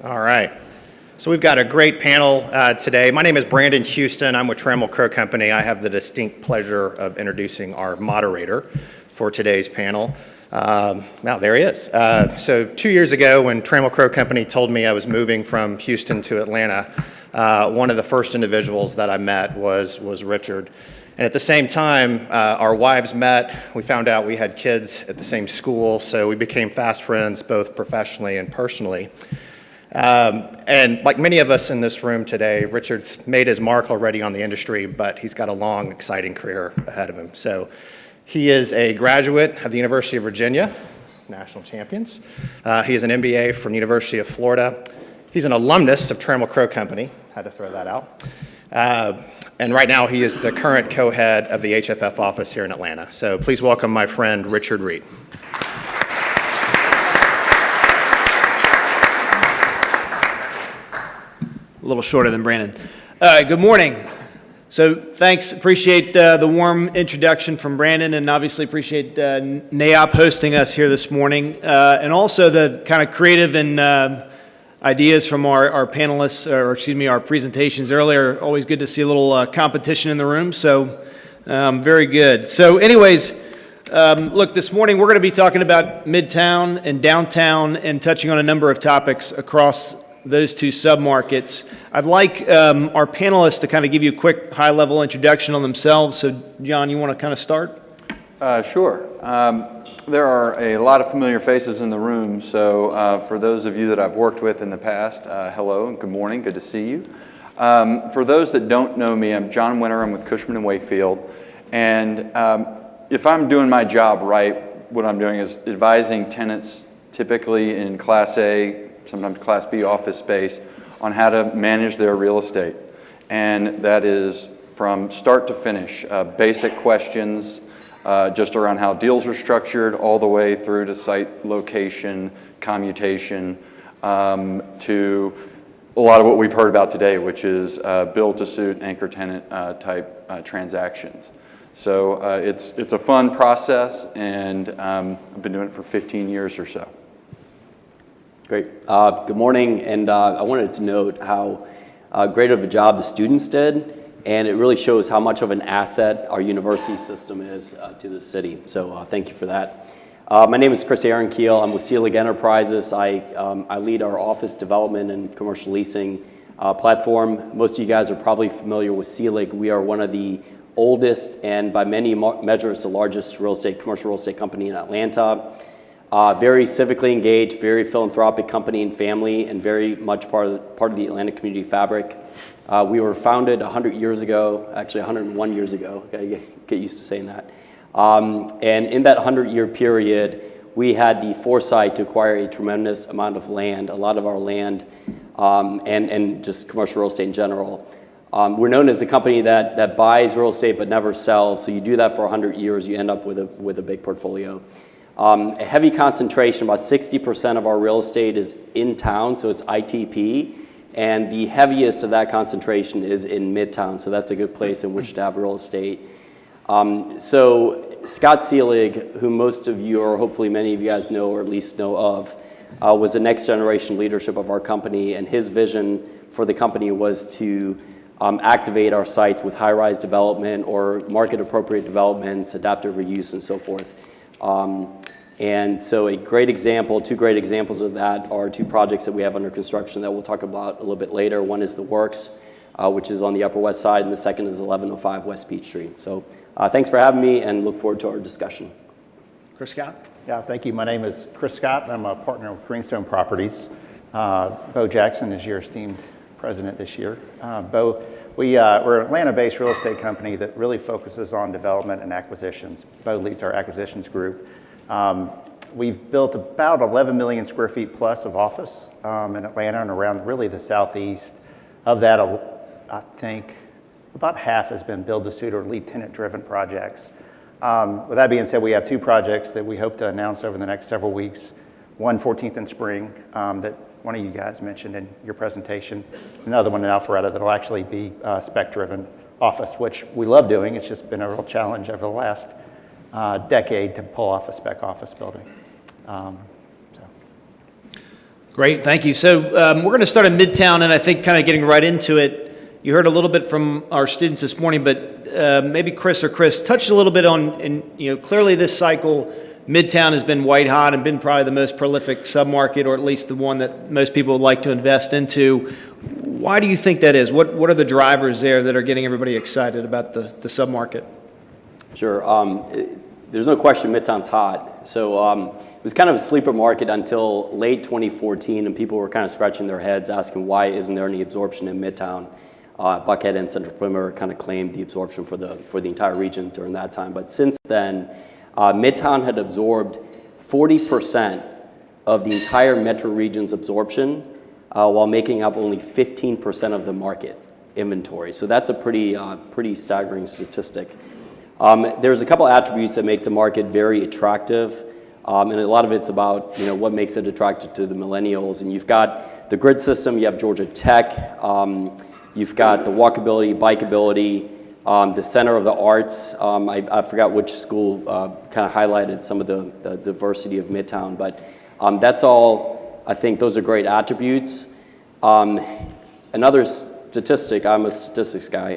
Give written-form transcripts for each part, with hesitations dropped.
All right. So we've got a great panel today. My name is Brandon Houston. I'm with Trammell Crow Company. I have the distinct pleasure of introducing our moderator for today's panel. Now, there he is. So 2 years ago, when Trammell Crow Company told me I was moving from Houston to Atlanta, one of the first individuals that I met was Richard. And at the same time, our wives met. We found out we had kids at the same school, so we became fast friends, both professionally and personally. And like many of us in this room today, Richard's made his mark already on the industry, but he's got a long, exciting career ahead of him. So he is a graduate of the University of Virginia, national champions. He is an MBA from the University of Florida. He's an alumnus of Trammell Crow Company, had to throw that out. And right now he is the current co-head of the HFF office here in Atlanta. So please welcome my friend, Richard Reed. A little shorter than Brandon. Good morning. So thanks, appreciate the warm introduction from Brandon, and obviously appreciate NAIOP hosting us here this morning, and also the kind of creative and ideas from our panelists, or excuse me, our presentations earlier. Always good to see a little competition in the room, so very good. So anyways, look, this morning we're going to be talking about Midtown and downtown and touching on a number of topics across those two submarkets. I'd like our panelists to kind of give you a quick high-level introduction on themselves. So, John, you want to kind of start? Sure. There are a lot of familiar faces in the room, so for those of you that I've worked with in the past, hello and good morning, good to see you. For those that don't know me, I'm John Winter, I'm with Cushman & Wakefield, and if I'm doing my job right, what I'm doing is advising tenants, typically in Class A, sometimes Class B office space, on how to manage their real estate. And that is from start to finish, basic questions just around how deals are structured, all the way through to site location, commutation, to a lot of what we've heard about today, which is build-to-suit, anchor tenant type transactions. So it's a fun process, and I've been doing it for 15 years or so. Great. Good morning, and I wanted to note how great of a job the students did, and it really shows how much of an asset our university system is to the city. So thank you for that. My name is Chris Aaron-Keel. I'm with Seelig Enterprises. I lead our office development and commercial leasing platform. Most of you guys are probably familiar with Seelig. We are one of the oldest and by many measures the largest commercial real estate company in Atlanta. Very civically engaged, very philanthropic company and family, and very much part of the Atlanta community fabric. We were founded 100 years ago, actually 101 years ago. I get used to saying that. And in that 100-year period, we had the foresight to acquire a tremendous amount of land, a lot of our land, and just commercial real estate in general. We're known as the company that buys real estate but never sells. So you do that for 100 years, you end up with a big portfolio. A heavy concentration, about 60% of our real estate is in town, so it's ITP, and the heaviest of that concentration is in Midtown, so that's a good place in which to have real estate. So Scott Seelig, who most of you, or hopefully many of you guys know, or at least know of, was the next generation leadership of our company, and his vision for the company was to activate our sites with high-rise development or market-appropriate developments, adaptive reuse, and so forth. And so two great examples of that are two projects that we have under construction that we'll talk about a little bit later. One is The Works, which is on the Upper West Side, and the second is 1105 West Peachtree. So thanks for having me, and look forward to our discussion. Chris Scott? Yeah, thank you. My name is Chris Scott, and I'm a partner with Greenstone Properties. Bo Jackson is your esteemed president this year. Bo, we're an Atlanta-based real estate company that really focuses on development and acquisitions. Bo leads our acquisitions group. We've built about 11 million square feet plus of office in Atlanta and around really the southeast. Of that, I think about half has been build-to-suit or lead tenant-driven projects. With that being said, we have two projects that we hope to announce over the next several weeks. One 14th and Spring that one of you guys mentioned in your presentation. Another one in Alpharetta that'll actually be spec-driven office, which we love doing. It's just been a real challenge over the last decade to pull off a spec office building. Great, thank you. So we're going to start in Midtown, and I think kind of getting right into it. You heard a little bit from our students this morning, but maybe Chris touched a little bit on, and clearly this cycle, Midtown has been white hot and been probably the most prolific submarket, or at least the one that most people would like to invest into. Why do you think that is? What are the drivers there that are getting everybody excited about the submarket? Sure. There's no question Midtown's hot. So it was kind of a sleeper market until late 2014, and people were kind of scratching their heads asking why isn't there any absorption in Midtown. Buckhead and Central Perimeter kind of claimed the absorption for the entire region during that time. But since then, Midtown had absorbed 40% of the entire metro region's absorption while making up only 15% of the market inventory. So that's a pretty staggering statistic. There's a couple attributes that make the market very attractive, and a lot of it's about what makes it attractive to the millennials. And you've got the grid system, you have Georgia Tech, you've got the walkability, bikeability, the Center of the Arts. I forgot which school kind of highlighted some of the diversity of Midtown, but that's all. I think those are great attributes. Another statistic, I'm a statistics guy.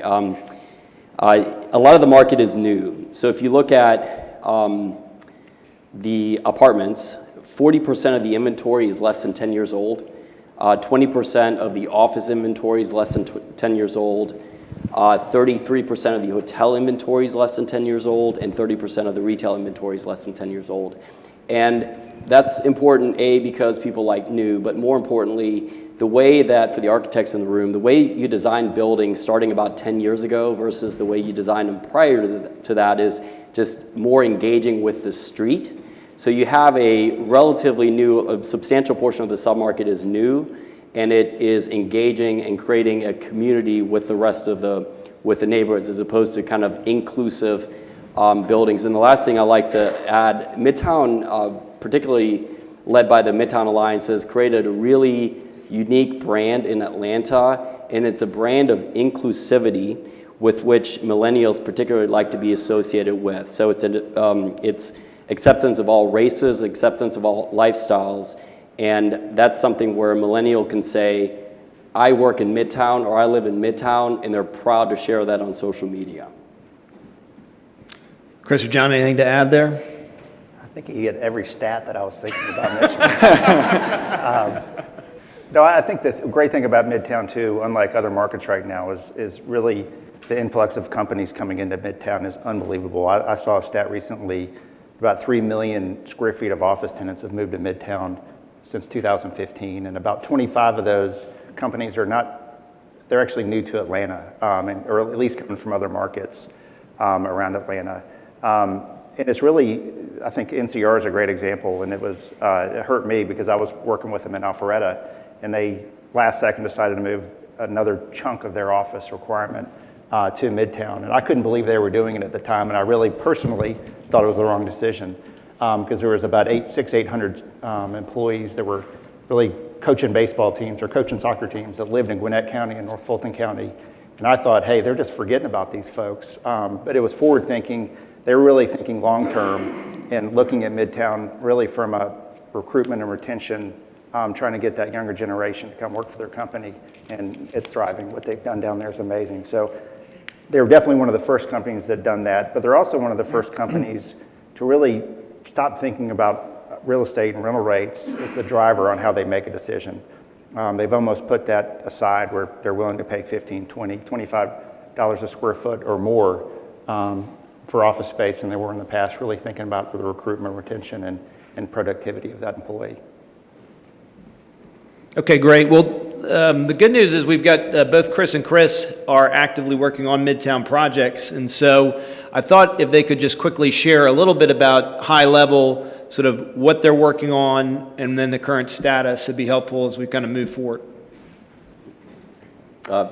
A lot of the market is new. So if you look at the apartments, 40% of the inventory is less than 10 years old. 20% of the office inventory is less than 10 years old. 33% of the hotel inventory is less than 10 years old, and 30% of the retail inventory is less than 10 years old. And that's important, A, because people like new, but more importantly, the way that, for the architects in the room, the way you design buildings starting about 10 years ago versus the way you designed them prior to that is just more engaging with the street. So you have a relatively new, a substantial portion of the submarket is new, and it is engaging and creating a community with the rest of with the neighborhoods, as opposed to kind of inclusive buildings. And the last thing I like to add, Midtown, particularly led by the Midtown Alliance, has created a really unique brand in Atlanta, and it's a brand of inclusivity with which millennials particularly like to be associated with. So it's acceptance of all races, acceptance of all lifestyles, and that's something where a millennial can say, I work in Midtown or I live in Midtown, and they're proud to share that on social media. Chris or John, anything to add there? I think you get every stat that I was thinking about mentioning. No, I think the great thing about Midtown too, unlike other markets right now, is really the influx of companies coming into Midtown is unbelievable. I saw a stat recently, about 3 million square feet of office tenants have moved to Midtown since 2015, and about 25 of those companies they're actually new to Atlanta, or at least coming from other markets around Atlanta. And it's really, I think NCR is a great example, and it hurt me because I was working with them in Alpharetta, and they last second decided to move another chunk of their office requirement to Midtown. And I couldn't believe they were doing it at the time, and I really personally thought it was the wrong decision because there was about 800 employees that were really coaching baseball teams or coaching soccer teams that lived in Gwinnett County and North Fulton County. And I thought, hey, they're just forgetting about these folks. But it was forward thinking. They were really thinking long term and looking at Midtown really from a recruitment and retention, trying to get that younger generation to come work for their company, and it's thriving. What they've done down there is amazing. So they're definitely one of the first companies that have done that, but they're also one of the first companies to really stop thinking about real estate and rental rates as the driver on how they make a decision. They've almost put that aside where they're willing to pay $15, $20, $25 a square foot or more for office space than they were in the past, really thinking about the recruitment, retention, and productivity of that employee. Okay, great. Well, the good news is we've got both Chris and Chris are actively working on Midtown projects. And so I thought if they could just quickly share a little bit about high level, sort of what they're working on and then the current status would be helpful as we kind of move forward.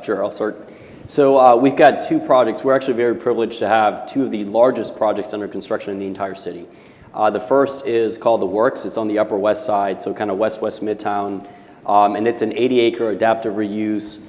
Sure, I'll start. So we've got two projects. We're actually very privileged to have two of the largest projects under construction in the entire city. The first is called The Works. It's on the Upper West Side, so kind of west Midtown. And it's an 80-acre adaptive reuse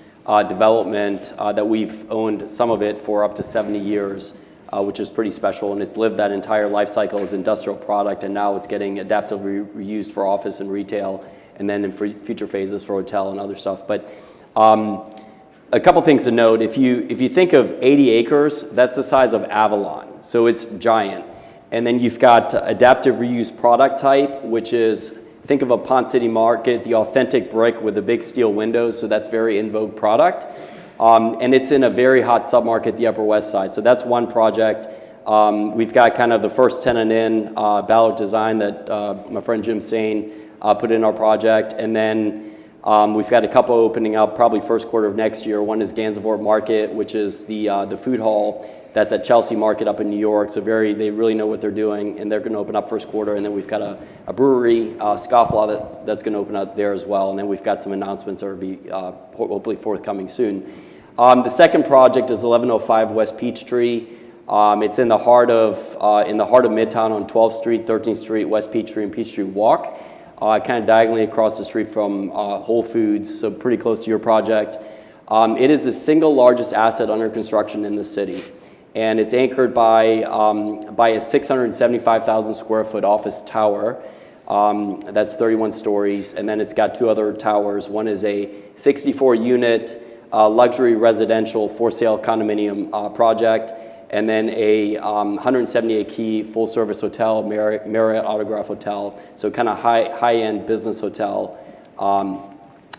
development that we've owned some of it for up to 70 years, which is pretty special. And it's lived that entire life cycle as industrial product, and now it's getting adaptively reused for office and retail. and then in future phases for hotel and other stuff. But a couple things to note, if you think of 80 acres, that's the size of Avalon, so it's giant. And then you've got adaptive reuse product type, which is, think of a Pond City Market, the authentic brick with the big steel windows, so that's very in vogue product. And it's in a very hot submarket, the Upper West Side, so that's one project. We've got kind of the first tenant in, Ballard Design, that my friend Jim Sane put in our project, and then we've got a couple opening up probably first quarter of next year. One is Gansevoort Market, which is the food hall that's at Chelsea Market up in New York. So they really know what they're doing, and they're going to open up first quarter. And then we've got a brewery, Scofflaw, that's going to open up there as well. And then we've got some announcements that will be hopefully forthcoming soon. The second project is 1105 West Peachtree. It's in the heart of Midtown on 12th Street, 13th Street, West Peachtree, and Peachtree Walk. Kind of diagonally across the street from Whole Foods, so pretty close to your project. It is the single largest asset under construction in the city, and it's anchored by a 675,000 square foot office tower. That's 31 stories, and then it's got two other towers. One is a 64 unit luxury residential for sale condominium project, and then a 178-key full-service hotel, Marriott Autograph Hotel, so kind of high-end business hotel.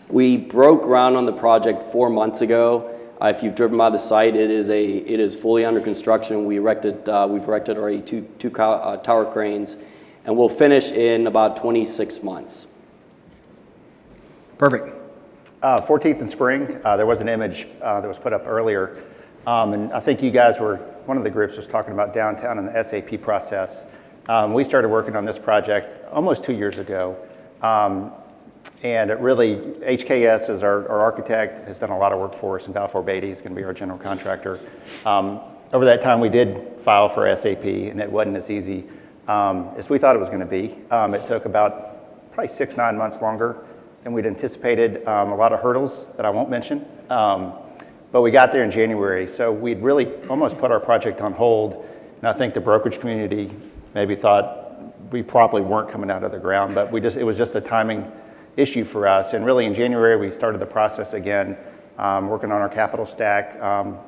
We broke ground on the project 4 months ago. If you've driven by the site, it is fully under construction. We've erected already two tower cranes, and we'll finish in about 26 months. Perfect. 14th and Spring, there was an image that was put up earlier, and I think you guys one of the groups was talking about downtown and the SAP process. We started working on this project almost 2 years ago, and it really, HKS is our architect, has done a lot of work for us, and Balfour Beatty is going to be our general contractor. Over that time, we did file for SAP, and it wasn't as easy as we thought it was going to be. It took about probably 6-9 months longer than we'd anticipated. A lot of hurdles that I won't mention. But we got there in January, so we'd really almost put our project on hold, and I think the brokerage community maybe thought we probably weren't coming out of the ground, but it was just a timing issue for us. And really in January, we started the process again, working on our capital stack.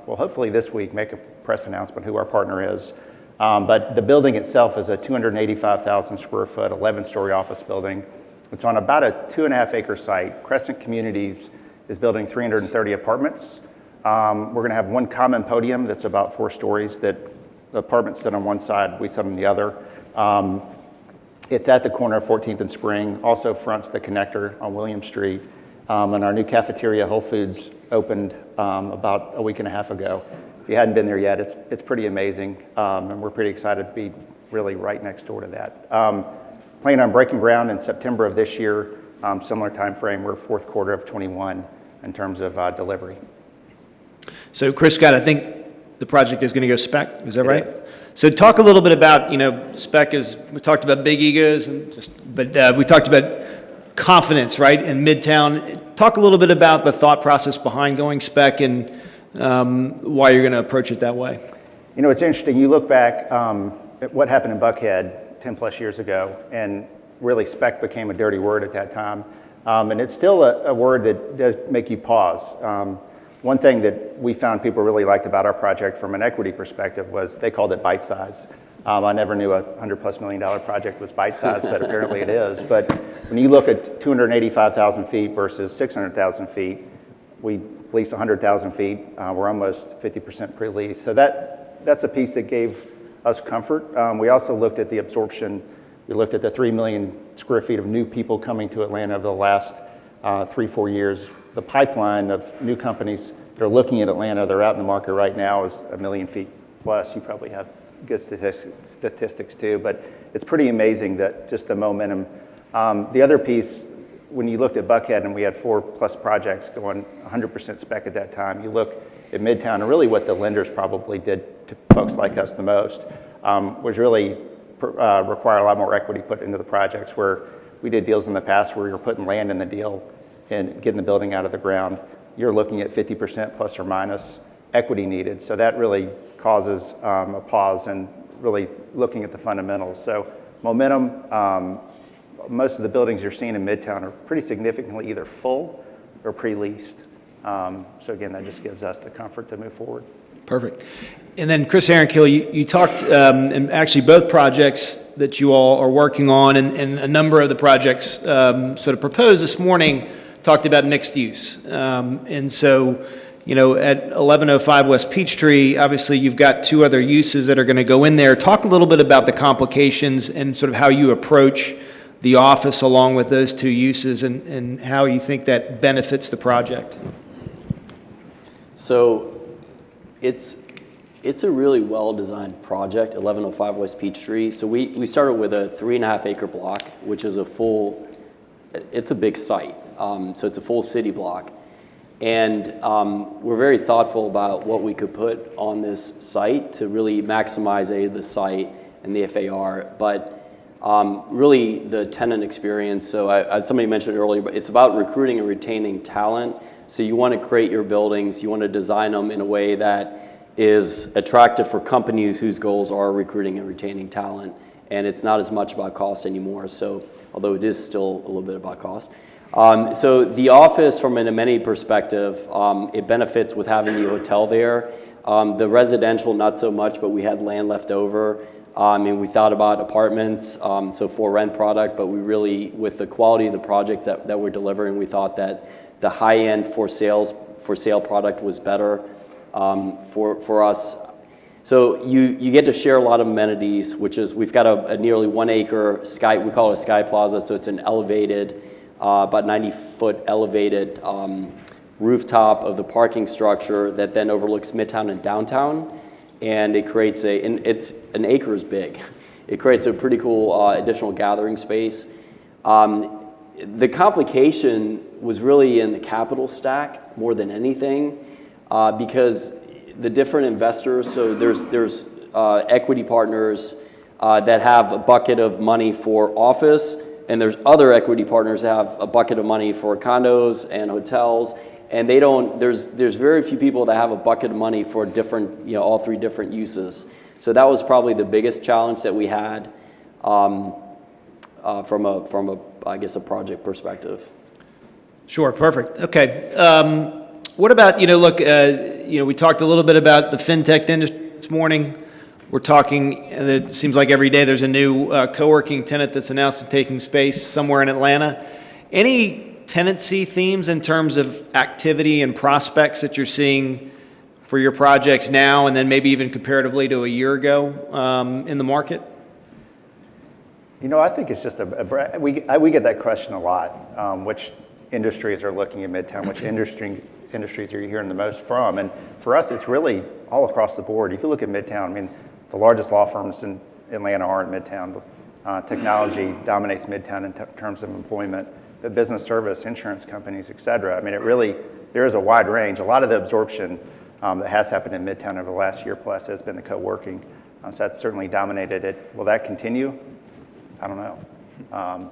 We'll hopefully this week make a press announcement who our partner is. But the building itself is a 285,000 square foot, 11-story office building. It's on about a 2.5 acre site. Crescent Communities is building 330 apartments. We're going to have one common podium that's about 4 stories that the apartments sit on one side, we sit on the other. It's at the corner of 14th and Spring, also fronts the connector on William Street. And our new cafeteria, Whole Foods, opened about a week and a half ago. If you hadn't been there yet, it's pretty amazing. And we're pretty excited to be really right next door to that. Planning on breaking ground in September of this year, similar time frame, we're fourth quarter of 21 in terms of delivery. So Chris Scott, I think the project is going to go spec, is that right? is. So talk a little bit about, spec is, we talked about big egos, but we talked about confidence, right, in Midtown. Talk a little bit about the thought process behind going spec and why you're going to approach it that way. It's interesting, you look back at what happened in Buckhead 10 plus years ago, and really spec became a dirty word at that time. And it's still a word that does make you pause. One thing that we found people really liked about our project from an equity perspective was they called it bite size. I never knew a $100+ million project was bite size, but apparently it is. But when you look at 285,000 feet versus 600,000 feet, we leased 100,000 feet. We're almost 50% pre-leased. So that's a piece that gave us comfort. We also looked at the absorption. We looked at the 3 million square feet of new people coming to Atlanta over the last 3-4 years. The pipeline of new companies that are looking at Atlanta, they're out in the market right now, is 1 million feet plus. You probably have good statistics too, but it's pretty amazing that just the momentum. The other piece, when you looked at Buckhead and we had 4+ projects going 100% spec at that time, you look at Midtown and really what the lenders probably did to folks like us the most was really require a lot more equity put into the projects, where we did deals in the past where we were putting land in the deal and getting the building out of the ground. You're looking at 50% plus or minus equity needed. So that really causes a pause and really looking at the fundamentals. So momentum, most of the buildings you're seeing in Midtown are pretty significantly either full or pre-leased. So again, that just gives us the comfort to move forward. Perfect. And then Chris Aaronkill, you talked, and actually both projects that you all are working on and a number of the projects sort of proposed this morning talked about mixed use. And so, you know, at 1105 West Peachtree, obviously you've got two other uses that are going to go in there. Talk a little bit about the complications and sort of how you approach the office along with those two uses and how you think that benefits the project. So it's a really well-designed project, 1105 West Peachtree. So we started with a 3.5 acre block, which is it's a big site. So it's a full city block. And we're very thoughtful about what we could put on this site to really maximize the site and the FAR, but really the tenant experience. So somebody mentioned earlier, but it's about recruiting and retaining talent. So you want to create your buildings, you want to design them in a way that is attractive for companies whose goals are recruiting and retaining talent. And it's not as much about cost anymore. So although it is still a little bit about cost. So the office, from an amenity perspective, it benefits with having the hotel there. The residential, not so much, but we had land left over. And we thought about apartments, so for rent product, but we really, with the quality of the project that we're delivering, we thought that the high-end for sale product was better for us. So you get to share a lot of amenities, which is we've got a nearly 1 acre sky, we call it a sky plaza, so it's an elevated, about 90-foot elevated rooftop of the parking structure that then overlooks Midtown and downtown. And it creates and it's an acre is big. It creates a pretty cool additional gathering space. The complication was really in the capital stack more than anything, because the different investors, so there's equity partners that have a bucket of money for office, and there's other equity partners that have a bucket of money for condos and hotels. And they don't, there's very few people that have a bucket of money for different, all three different uses. So that was probably the biggest challenge that we had from a I guess, a project perspective. Sure, perfect. Okay. What about, look, we talked a little bit about the fintech industry this morning. We're talking, it seems like every day there's a new co-working tenant that's announced taking space somewhere in Atlanta. Any tenancy themes in terms of activity and prospects that you're seeing for your projects now and then maybe even comparatively to a year ago in the market? I think it's just we get that question a lot. Which industries are looking at Midtown? Which industries are you hearing the most from? And for us, it's really all across the board. If you look at Midtown, the largest law firms in Atlanta are in Midtown. Technology dominates Midtown in terms of employment. The business service, insurance companies, et cetera. There is a wide range. A lot of the absorption that has happened in Midtown over the last year plus has been the co-working. So that's certainly dominated it. Will that continue? I don't know.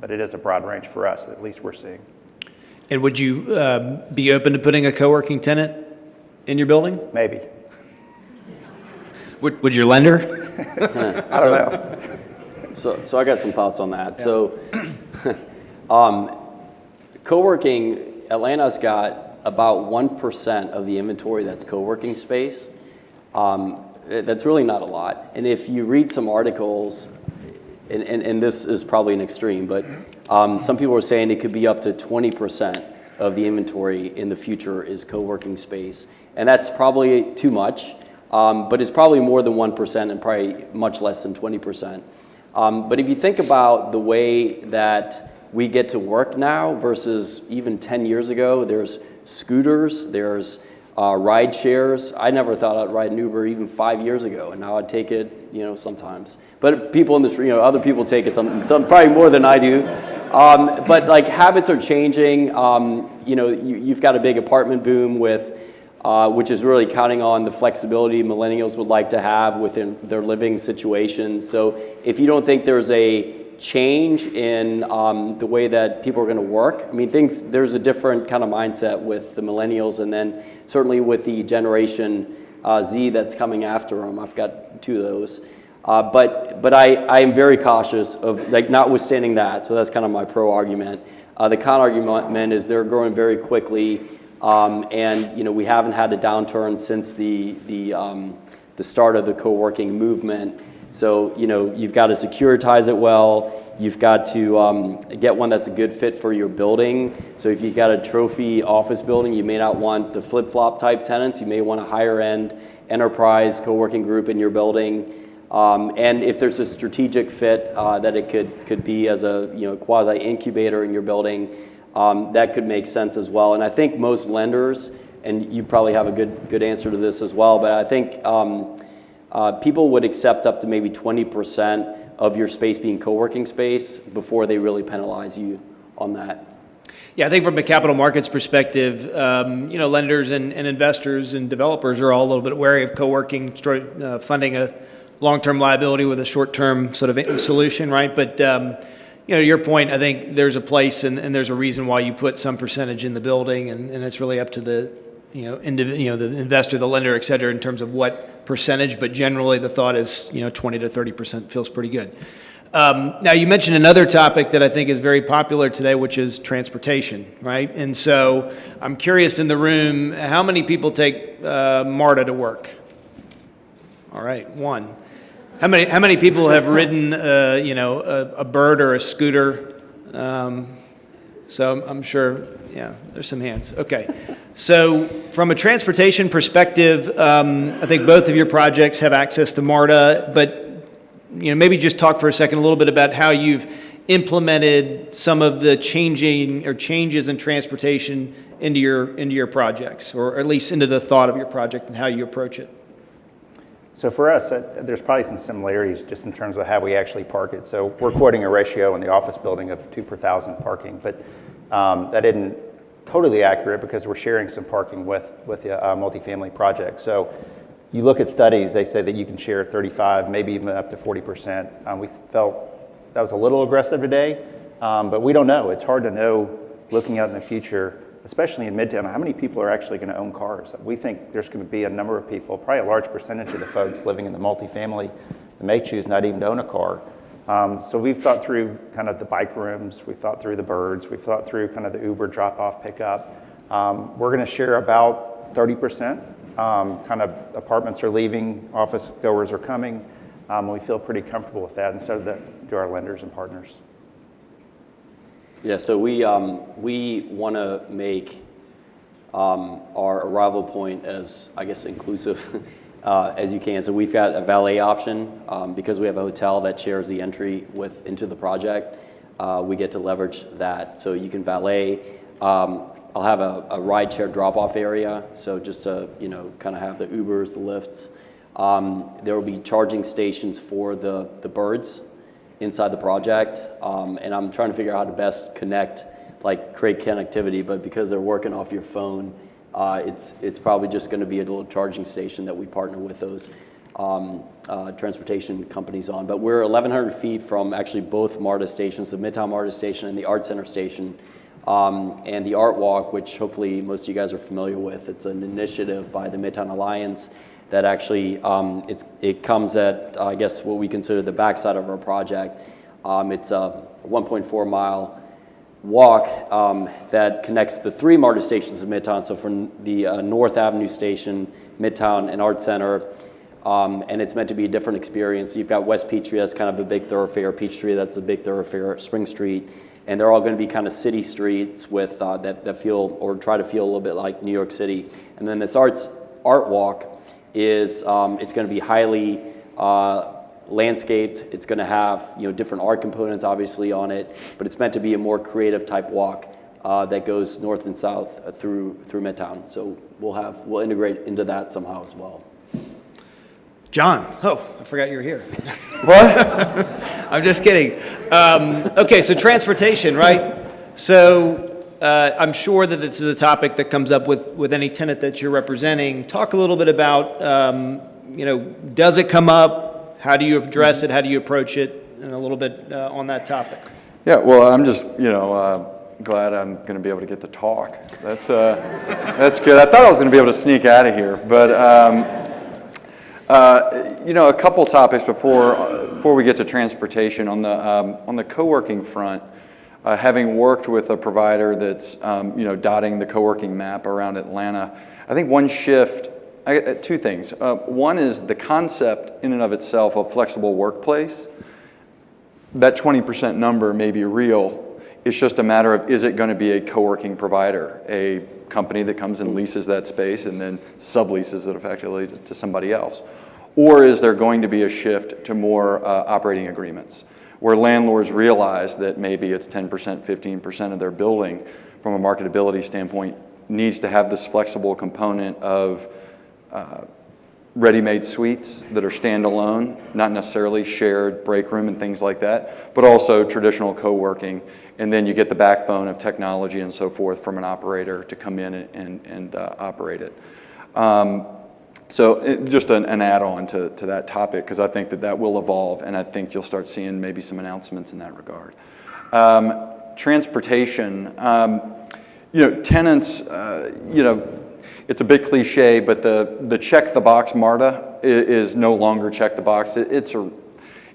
But it is a broad range for us, at least we're seeing. And would you be open to putting a co-working tenant in your building? Maybe. Would your lender? I don't know. So I got some thoughts on that. Yeah. So co-working, Atlanta's got about 1% of the inventory that's co-working space. That's really not a lot. And if you read some articles, and this is probably an extreme, but some people are saying it could be up to 20% of the inventory in the future is co-working space. And that's probably too much, but it's probably more than 1% and probably much less than 20%. But if you think about the way that we get to work now versus even 10 years ago, there's scooters, there's ride shares. I never thought I'd ride an Uber even 5 years ago, and now I'd take it, sometimes. But people in this, other people take it some probably more than I do. But like habits are changing. You've got a big apartment boom with, which is really counting on the flexibility millennials would like to have within their living situations. So if you don't think there's a change in the way that people are going to work, there's a different kind of mindset with the millennials, and then certainly with the generation Z that's coming after them. I've got two of those. But I am very cautious of, like, notwithstanding that, so that's kind of my pro argument. The con argument is they're growing very quickly, and we haven't had a downturn since the start of the co-working movement. So you've got to securitize it well. You've got to get one that's a good fit for your building. So if you've got a trophy office building, you may not want the flip-flop type tenants. You may want a higher-end enterprise co-working group in your building. And if there's a strategic fit that it could be as a quasi incubator in your building, that could make sense as well. And I think most lenders, and you probably have a good answer to this as well, but I think people would accept up to maybe 20% of your space being co-working space before they really penalize you on that. Yeah, I think from a capital markets perspective, lenders and investors and developers are all a little bit wary of co-working, funding a long-term liability with a short-term sort of solution, right? But to your point, I think there's a place and there's a reason why you put some percentage in the building, and it's really up to the the investor, the lender, et cetera, in terms of what percentage. But generally, the thought is 20 to 30% feels pretty good. Now, you mentioned another topic that I think is very popular today, which is transportation, right? And so I'm curious in the room, how many people take MARTA to work? All right, one. How many people have ridden a bird or a scooter? So I'm sure, yeah, there's some hands. Okay. So from a transportation perspective, I think both of your projects have access to MARTA, but maybe just talk for a second a little bit about how you've implemented some of the changes in transportation into your projects, or at least into the thought of your project and how you approach it. So for us, there's probably some similarities just in terms of how we actually park it. So we're quoting a ratio in the office building of 2 per 1,000 parking, but that isn't totally accurate because we're sharing some parking with the multifamily project. So you look at studies, they say that you can share 35, maybe even up to 40%. We felt that was a little aggressive today, but we don't know. It's hard to know looking out in the future, especially in Midtown, how many people are actually going to own cars. We think there's going to be a number of people, probably a large percentage of the folks living in the multifamily that may choose not even to own a car. So we've thought through kind of the bike rooms, we've thought through the birds, we've thought through kind of the Uber drop-off pickup. We're going to share about 30%. Kind of apartments are leaving, office goers are coming. We feel pretty comfortable with that, and so do our lenders and partners. Yeah, so we want to make our arrival point as, I guess, inclusive as you can. So we've got a valet option because we have a hotel that shares the entry into the project. We get to leverage that, so you can valet. I'll have a ride share drop-off area, so just to kind of have the Ubers, the Lyfts. There will be charging stations for the birds inside the project, and I'm trying to figure out how to best connect, like create connectivity, but because they're working off your phone, it's probably just going to be a little charging station that we partner with those transportation companies on. But we're 1,100 feet from actually both MARTA stations, the Midtown MARTA station and the Art Center station, and the Art Walk, which hopefully most of you guys are familiar with. It's an initiative by the Midtown Alliance that actually it comes at, I guess, what we consider the backside of our project. It's a 1.4 mile walk that connects the 3 MARTA stations of Midtown, so from the North Avenue station, Midtown, and Art Center, and it's meant to be a different experience. You've got West Peachtree, that's kind of a big thoroughfare, Peachtree, that's a big thoroughfare, Spring Street, and they're all going to be kind of city streets with that feel, or try to feel a little bit like New York City. And then this Art Walk is it's going to be highly landscaped. It's going to have different art components obviously on it, but it's meant to be a more creative type walk that goes north and south through Midtown. So we'll integrate into that somehow as well. John, I forgot you were here. What? I'm just kidding. Okay, so transportation, right? So I'm sure that this is a topic that comes up with any tenant that you're representing. Talk a little bit about, does it come up? How do you address it? How do you approach it? And a little bit on that topic. Yeah, well, I'm just, glad I'm going to be able to get to talk. That's good. I thought I was going to be able to sneak out of here, but A couple topics before we get to transportation. On the co-working front, having worked with a provider that's dotting the co-working map around Atlanta, I think one shift, two things. One is the concept in and of itself of flexible workplace. That 20% number may be real. It's just a matter of, is it going to be a co-working provider, a company that comes and leases that space and then subleases it effectively to somebody else? Or is there going to be a shift to more operating agreements where landlords realize that maybe it's 10%, 15% of their building from a marketability standpoint needs to have this flexible component of ready-made suites that are standalone, not necessarily shared break room and things like that, but also traditional co-working. And then you get the backbone of technology and so forth from an operator to come in and operate it. Just an add-on to that topic, because I think that will evolve, and I think you'll start seeing maybe some announcements in that regard. Transportation, tenants, it's a bit cliche, but the check the box MARTA is no longer check the box. It's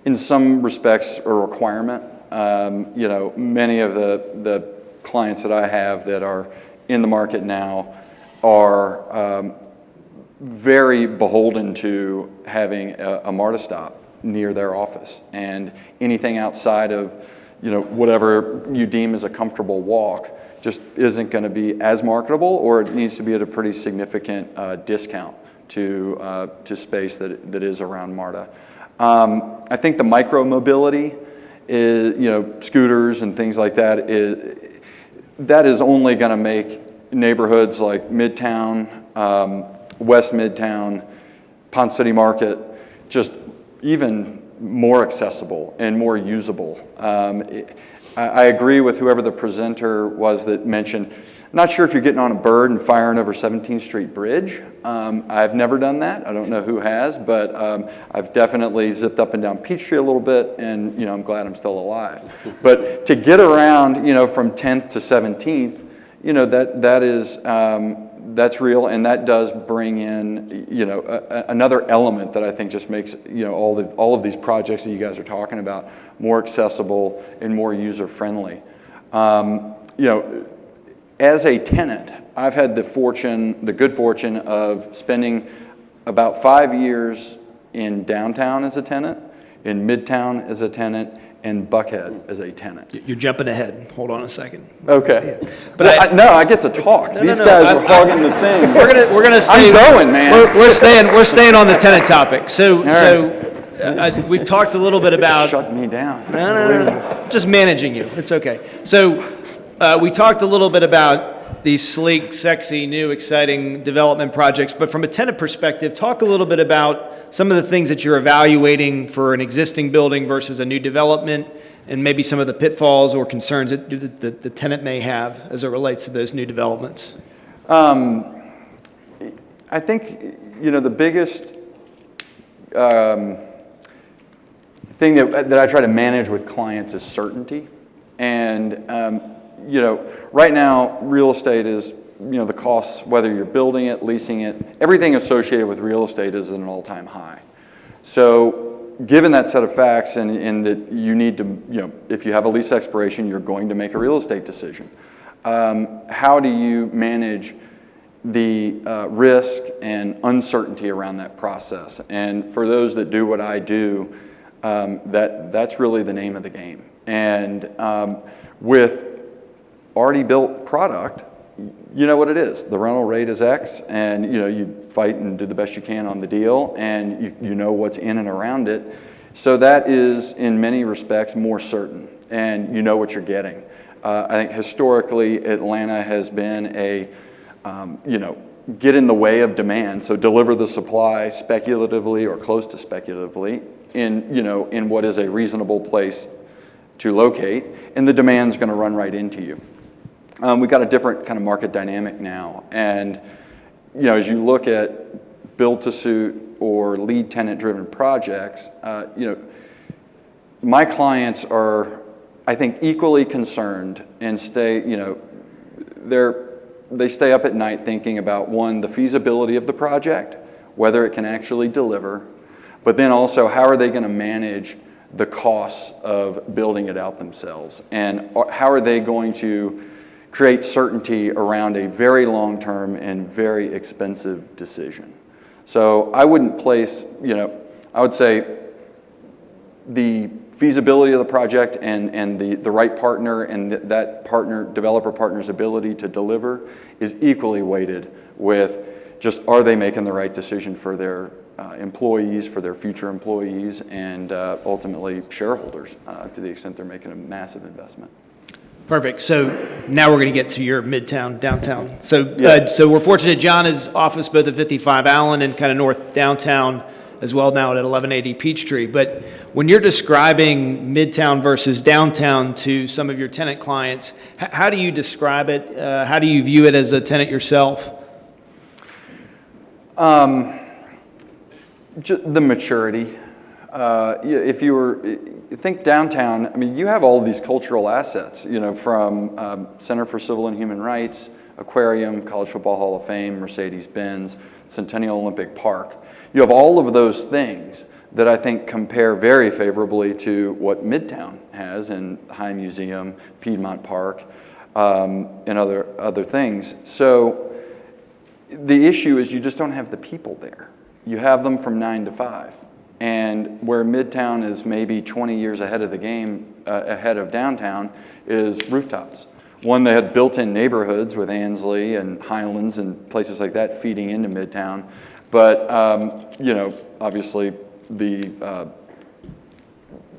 in some respects a requirement. Many of the clients that I have that are in the market now are very beholden to having a MARTA stop near their office, and anything outside of whatever you deem as a comfortable walk just isn't going to be as marketable, or it needs to be at a pretty significant discount to space that is around MARTA. I think the micro mobility is, scooters and things like that is only going to make neighborhoods like Midtown, West Midtown, Ponce City Market just even more accessible and more usable. I agree with whoever the presenter was that mentioned, not sure if you're getting on a bird and firing over 17th Street Bridge. I've never done that. I don't know who has, but I've definitely zipped up and down Peachtree a little bit, and I'm glad I'm still alive. But to get around, from 10th to 17th, that's real, and that does bring in, another element that I think just makes, all of these projects that you guys are talking about more accessible and more user-friendly. As a tenant, I've had the good fortune of spending about 5 years in downtown as a tenant, in Midtown as a tenant, and Buckhead as a tenant. You're jumping ahead. Hold on a second. Okay. Yeah. But I get to talk. These guys are hogging the thing. We're gonna stay. I'm going, man. We're staying on the tenant topic. We've talked a little bit about. Shut me down. No. Just managing you. It's okay. So we talked a little bit about these sleek, sexy, new, exciting development projects. But from a tenant perspective, talk a little bit about some of the things that you're evaluating for an existing building versus a new development, and maybe some of the pitfalls or concerns that the tenant may have as it relates to those new developments. I think, the biggest thing that I try to manage with clients is certainty. And, right now, real estate is, the costs, whether you're building it, leasing it, everything associated with real estate is at an all-time high. So given that set of facts and that you need to, if you have a lease expiration, you're going to make a real estate decision. How do you manage the risk and uncertainty around that process? And for those that do what I do, that's really the name of the game. And with already built product, you know what it is. The rental rate is X, and you fight and do the best you can on the deal, and you know what's in and around it. So that is, in many respects, more certain, and you know what you're getting. I think historically, Atlanta has been a, get in the way of demand, so deliver the supply speculatively or close to speculatively in what is a reasonable place to locate, and the demand's going to run right into you. We've got a different kind of market dynamic now, and as you look at build-to-suit or lead tenant-driven projects, my clients are, I think, equally concerned and they stay up at night thinking about, one, the feasibility of the project, whether it can actually deliver, but then also how are they going to manage the costs of building it out themselves, and how are they going to create certainty around a very long-term and very expensive decision. So I wouldn't place, I would say the feasibility of the project and the right partner and that developer partner's ability to deliver is equally weighted with just are they making the right decision for their employees, for their future employees, and ultimately shareholders to the extent they're making a massive investment. Perfect. So now we're going to get to your Midtown, downtown. So, Yeah. so we're fortunate John has office both at 55 Allen and kind of north downtown as well now at 1180 Peachtree. But when you're describing Midtown versus downtown to some of your tenant clients, how do you describe it? How do you view it as a tenant yourself? The maturity. If you think downtown, I mean, you have all of these cultural assets, from Center for Civil and Human Rights, Aquarium, College Football Hall of Fame, Mercedes-Benz, Centennial Olympic Park. You have all of those things that I think compare very favorably to what Midtown has in High Museum, Piedmont Park, and other things. So the issue is you just don't have the people there. You have them from 9 to 5. And where Midtown is maybe 20 years ahead of the game, ahead of downtown, is rooftops. One, they had built-in neighborhoods with Ansley and Highlands and places like that feeding into Midtown. But, obviously the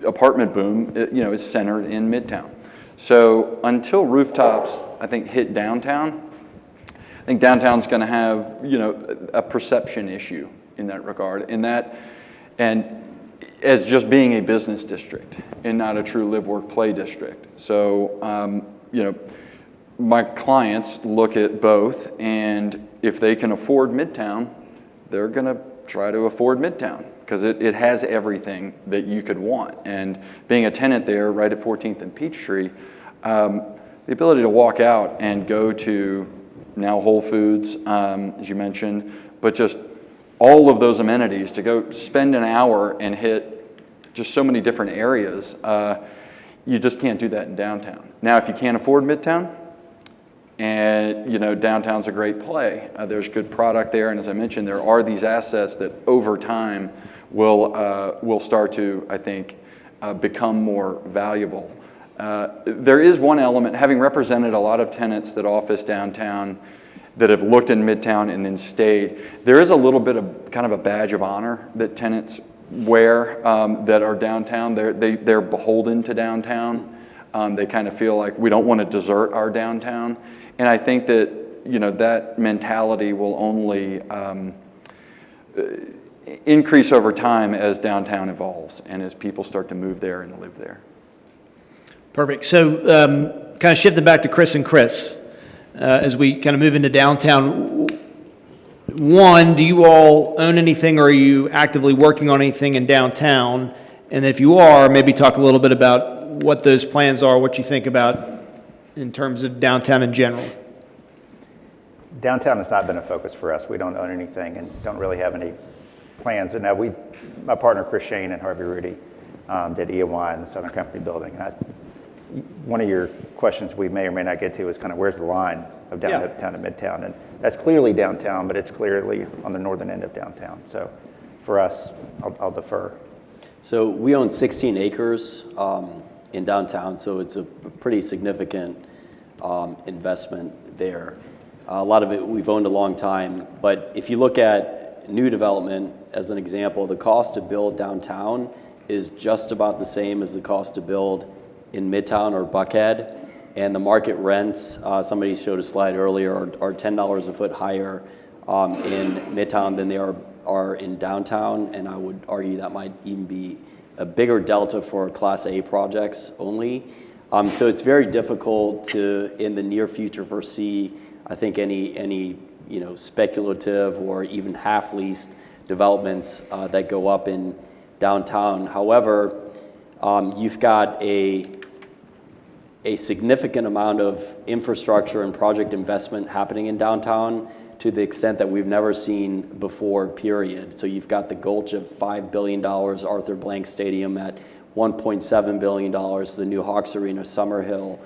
apartment boom, is centered in Midtown. So until rooftops, I think, hit downtown, I think downtown's going to have, a perception issue in that regard. And as just being a business district and not a true live, work, play district. So, my clients look at both, and if they can afford Midtown, they're going to try to afford Midtown because it has everything that you could want. And being a tenant there right at 14th and Peachtree, the ability to walk out and go to now Whole Foods, as you mentioned, but just all of those amenities, to go spend an hour and hit just so many different areas, you just can't do that in downtown. Now, if you can't afford Midtown, and downtown's a great play, there's good product there, and as I mentioned, there are these assets that over time will start to, I think, become more valuable. There is one element, having represented a lot of tenants that office downtown, that have looked in Midtown and then stayed, there is a little bit of kind of a badge of honor that tenants wear that are downtown. They're beholden to downtown. They kind of feel like we don't want to desert our downtown. And I think that, that mentality will only increase over time as downtown evolves and as people start to move there and live there. Perfect. So kind of shifting back to Chris and Chris. As we kind of move into downtown, one, do you all own anything or are you actively working on anything in downtown? And if you are, maybe talk a little bit about what those plans are, what you think about in terms of downtown in general. Downtown has not been a focus for us. We don't own anything and don't really have any plans. And now my partner Chris Shane and Harvey Rudy did EY in the Southern Company building. And one of your questions we may or may not get to is kind of where's the line of downtown to Midtown, and that's clearly downtown, but it's clearly on the northern end of downtown. So for us, I'll defer. So we own 16 acres in downtown, so it's a pretty significant investment there. A lot of it we've owned a long time, but if you look at new development as an example, the cost to build downtown is just about the same as the cost to build in Midtown or Buckhead, and the market rents, somebody showed a slide earlier, are $10 a foot higher in Midtown than they are in downtown, and I would argue that might even be a bigger delta for Class A projects only. So it's very difficult to, in the near future, foresee, I think, any speculative or even half-leased developments that go up in downtown. However, you've got a significant amount of infrastructure and project investment happening in downtown to the extent that we've never seen before, period. So you've got the Gulch of $5 billion, Arthur Blank Stadium at $1.7 billion, the new Hawks Arena, Summerhill,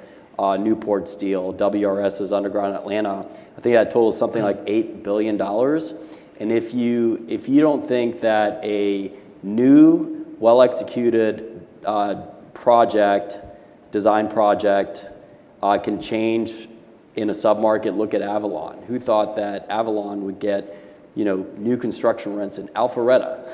Newport Steel, WRS's Underground Atlanta. I think that totals something like $8 billion. And if you don't think that a new, well-executed design project can change in a submarket, look at Avalon. Who thought that Avalon would get, new construction rents in Alpharetta,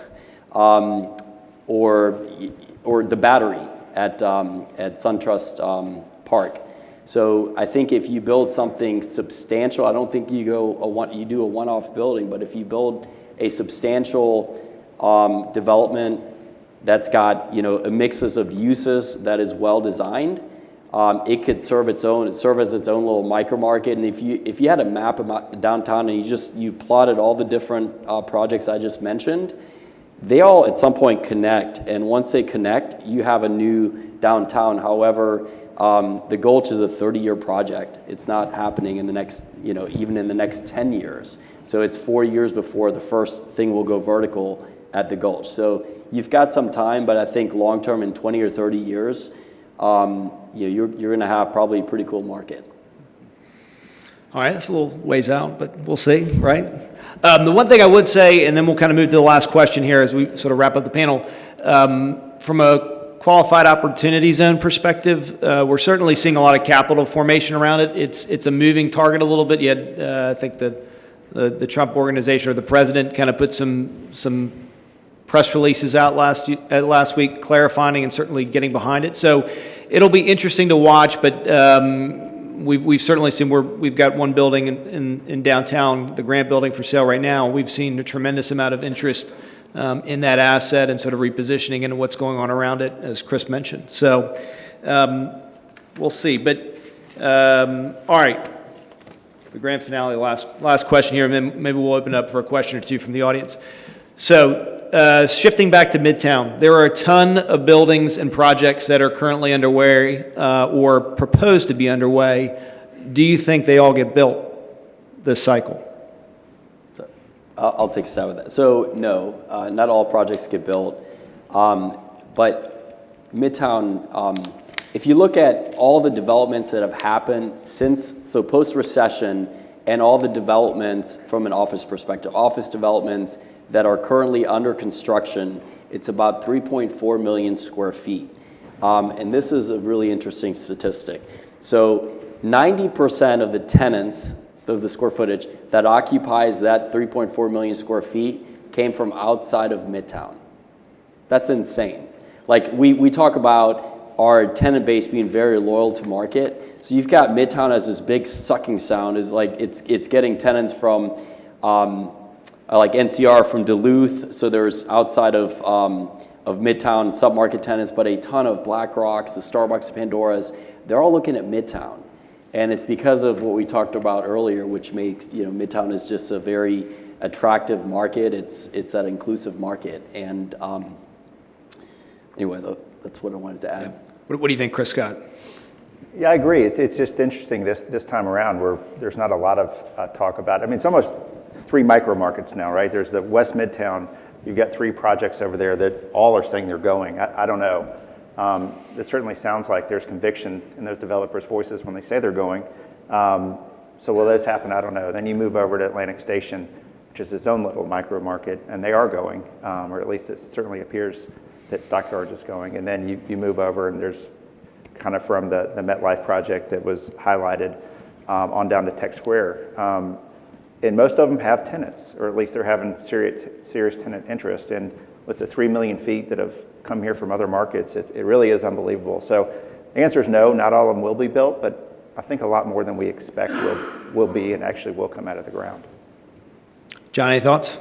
or the Battery at SunTrust Park? So I think if you build something substantial, I don't think you do a one-off building, but if you build a substantial development that's got a mixes of uses that is well designed, it could serve as its own little micro market. And if you had a map of downtown and you plotted all the different projects I just mentioned, they all at some point connect. And once they connect, you have a new downtown. However, the Gulch is a 30-year project. It's not happening in the next, even in the next 10 years. So it's 4 years before the first thing will go vertical at the Gulch. So you've got some time, but I think long-term in 20 or 30 years, you're going to have probably a pretty cool market. All right, that's a little ways out, but we'll see, right? The one thing I would say, and then we'll kind of move to the last question here as we sort of wrap up the panel, from a qualified opportunity zone perspective, we're certainly seeing a lot of capital formation around it. It's a moving target a little bit. You had, I think the Trump organization or the president kind of put some press releases out last week clarifying and certainly getting behind it. So it'll be interesting to watch, but we've certainly seen we've got one building in downtown, the Grant Building, for sale right now. We've seen a tremendous amount of interest in that asset and sort of repositioning into what's going on around it, as Chris mentioned. So we'll see. But all right, the grand finale, last question here, and then maybe we'll open up for a question or two from the audience. So shifting back to Midtown, there are a ton of buildings and projects that are currently underway or proposed to be underway. Do you think they all get built this cycle? I'll take a stab at that. So no, not all projects get built. But Midtown, if you look at all the developments that have happened so post-recession, and all the developments from an office perspective, office developments that are currently under construction, it's about 3.4 million square feet. And this is a really interesting statistic. So 90% of the tenants, of the square footage that occupies that 3.4 million square feet came from outside of Midtown. That's insane. Like we talk about our tenant base being very loyal to market. So you've got Midtown as this big sucking sound, is like it's getting tenants from like NCR from Duluth. So there's outside of Midtown submarket tenants, but a ton of BlackRocks, the Starbucks, Pandoras. They're all looking at Midtown. And it's because of what we talked about earlier, which makes, Midtown is just a very attractive market. It's that inclusive market. And anyway, that's what I wanted to add. What do you think, Chris Scott? Yeah, I agree. It's just interesting this time around where there's not a lot of talk about it. I mean, it's almost 3 micro markets now, right? There's the West Midtown. You've got 3 projects over there that all are saying they're going. I don't know. It certainly sounds like there's conviction in those developers' voices when they say they're going. So will those happen? I don't know. Then you move over to Atlantic Station, which is its own little micro market, and they are going, or at least it certainly appears that Stockyards is going. And then you move over, and there's kind of from the MetLife project that was highlighted on down to Tech Square. And most of them have tenants, or at least they're having serious tenant interest. And with the 3 million feet that have come here from other markets, it really is unbelievable. So the answer is no, not all of them will be built, but I think a lot more than we expect will be and actually will come out of the ground. John, any thoughts?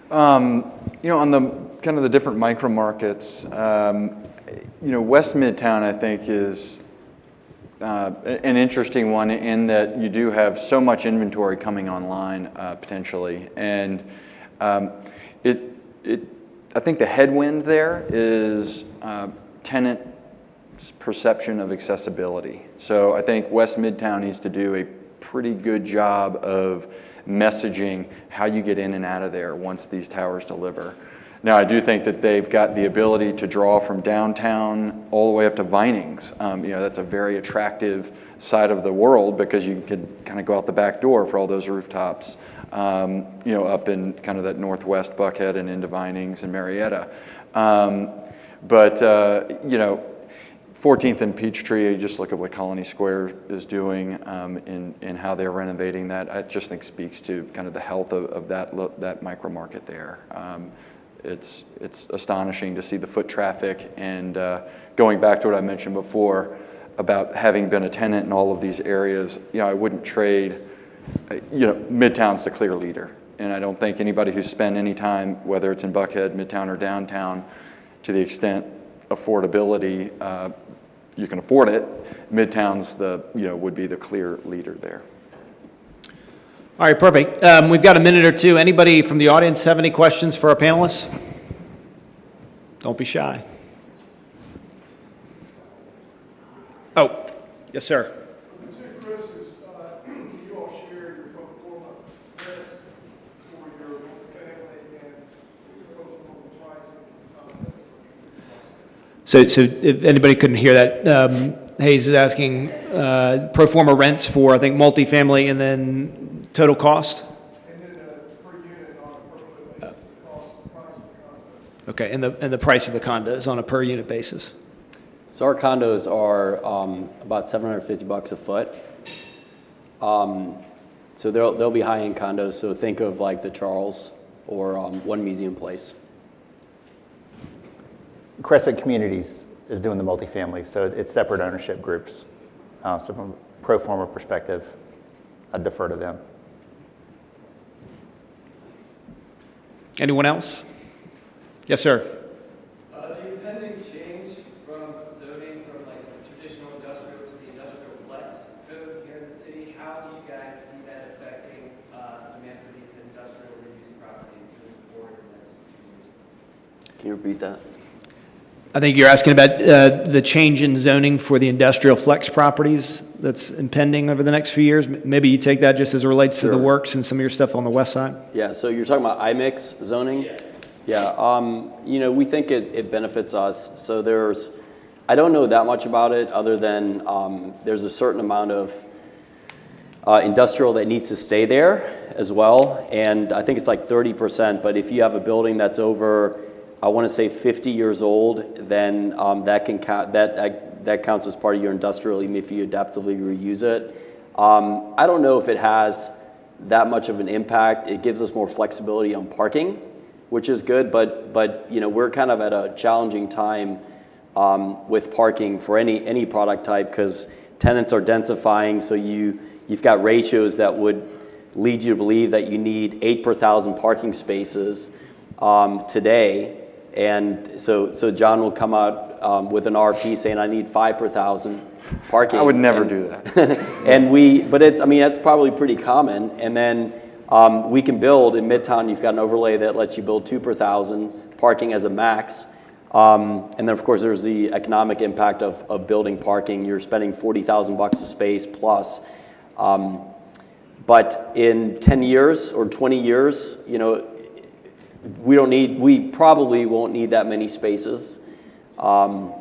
On the kind of the different micro markets, West Midtown, I think, is an interesting one in that you do have so much inventory coming online potentially, and I think the headwind there is tenant perception of accessibility. So I think West Midtown needs to do a pretty good job of messaging how you get in and out of there once these towers deliver. Now, I do think that they've got the ability to draw from downtown all the way up to Vinings. That's a very attractive side of the world because you can kind of go out the back door for all those rooftops, up in kind of that northwest Buckhead and into Vinings and Marietta. 14th and Peachtree, just look at what Colony Square is doing in how they're renovating that. I just think speaks to kind of the health of that micro market there. It's astonishing to see the foot traffic, and going back to what I mentioned before about having been a tenant in all of these areas, I wouldn't trade, Midtown's the clear leader. And I don't think anybody who's spent any time, whether it's in Buckhead, Midtown, or downtown, to the extent affordability, you can afford it, Midtown's would be the clear leader there. All right, perfect. We've got a minute or two. Anybody from the audience have any questions for our panelists? Don't be shy. Oh, yes, sir. The two Chris's, you all shared your Coca-Cola rents for your family and your Coca-Cola pricing. So if anybody couldn't hear that, Hayes is asking pro forma rents for, I think, multifamily and then total cost? And then per unit on a per foot basis, the cost, the price of the condo. Okay, and the price of the condo is on a per unit basis? So our condos are about $750 a foot. So they'll be high-end condos. So think of like the Charles or One Museum Place. Crescent Communities is doing the multifamily, so it's separate ownership groups. So from a pro forma perspective, I'd defer to them. Anyone else? Yes, sir. The impending change from zoning from like traditional industrial to the industrial flex code here in the city, how do you guys see that affecting demand for these industrial reuse properties moving forward in the next few years? Can you repeat that? I think you're asking about the change in zoning for the industrial flex properties that's impending over the next few years. Maybe you take that just as it relates to the Sure. works and some of your stuff on the west side? Yeah, so you're talking about IMIX zoning? Yeah, we think it benefits us. So I don't know that much about it other than there's a certain amount of industrial that needs to stay there as well. And I think it's like 30%, but if you have a building that's over, I want to say 50 years old, then that can count, that counts as part of your industrial, even if you adaptively reuse it. I don't know if it has that much of an impact. It gives us more flexibility on parking, which is good, but we're kind of at a challenging time with parking for any product type because tenants are densifying, so you've got ratios that would lead you to believe that you need 8 per 1,000 parking spaces today. And so John will come out with an RP saying, I need 5 per 1,000 parking. I would never do that. But that's probably pretty common. And then we can build in Midtown, you've got an overlay that lets you build 2 per 1,000 parking as a max. And then of course there's the economic impact of building parking. You're spending $40,000 a space plus. But in 10 years or 20 years, we probably won't need that many spaces. I'm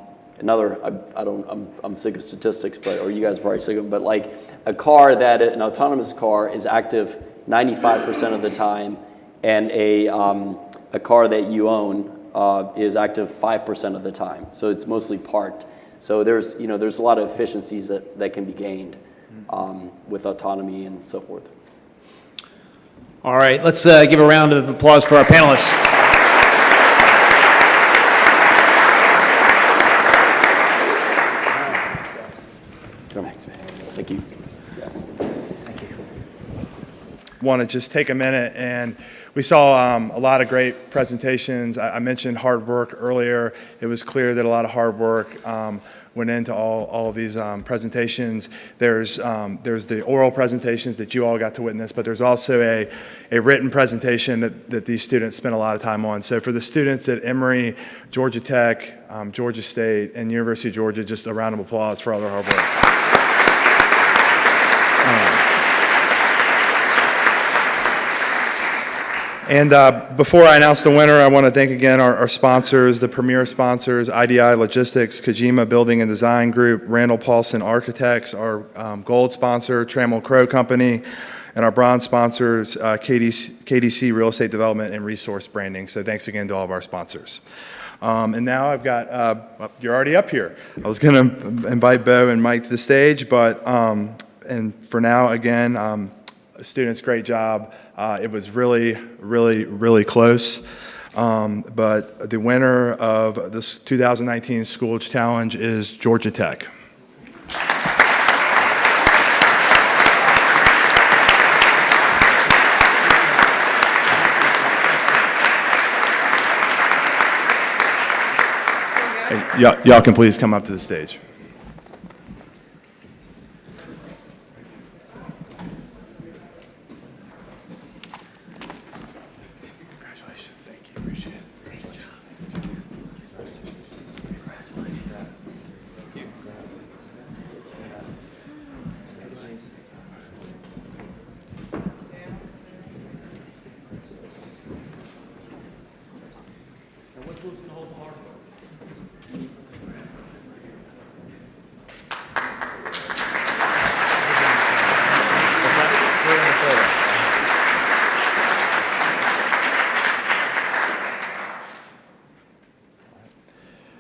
sick of statistics, or you guys are probably sick of them, but like an autonomous car is active 95% of the time, and a car that you own is active 5% of the time. So it's mostly parked. So there's a lot of efficiencies that can be gained with autonomy and so forth. All right, let's give a round of applause for our panelists. Thank you. Want to just take a minute, and we saw a lot of great presentations. I mentioned hard work earlier. It was clear that a lot of hard work went into all of these presentations. There's the oral presentations that you all got to witness, but there's also a written presentation that these students spent a lot of time on. So for the students at Emory, Georgia Tech, Georgia State, and University of Georgia, just a round of applause for all their hard work. And before I announce the winner, I want to thank again our sponsors, the premier sponsors, IDI Logistics, Kojima Building and Design Group, Randall Paulson Architects, our gold sponsor, Trammell Crow Company, and our bronze sponsors, KDC Real Estate Development and Resource Branding. So thanks again to all of our sponsors. And now I've got, you're already up here. I was going to invite Bo and Mike to the stage, but, and for now, again, students, great job. It was really, really, really close. But the winner of this 2019 School Challenge is Georgia Tech. Hey, y'all can please come up to the stage. Congratulations. Thank you. Appreciate it. Great job.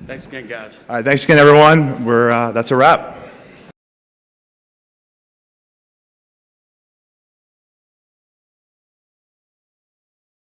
Thanks again, guys. All right, thanks again, everyone. That's a wrap.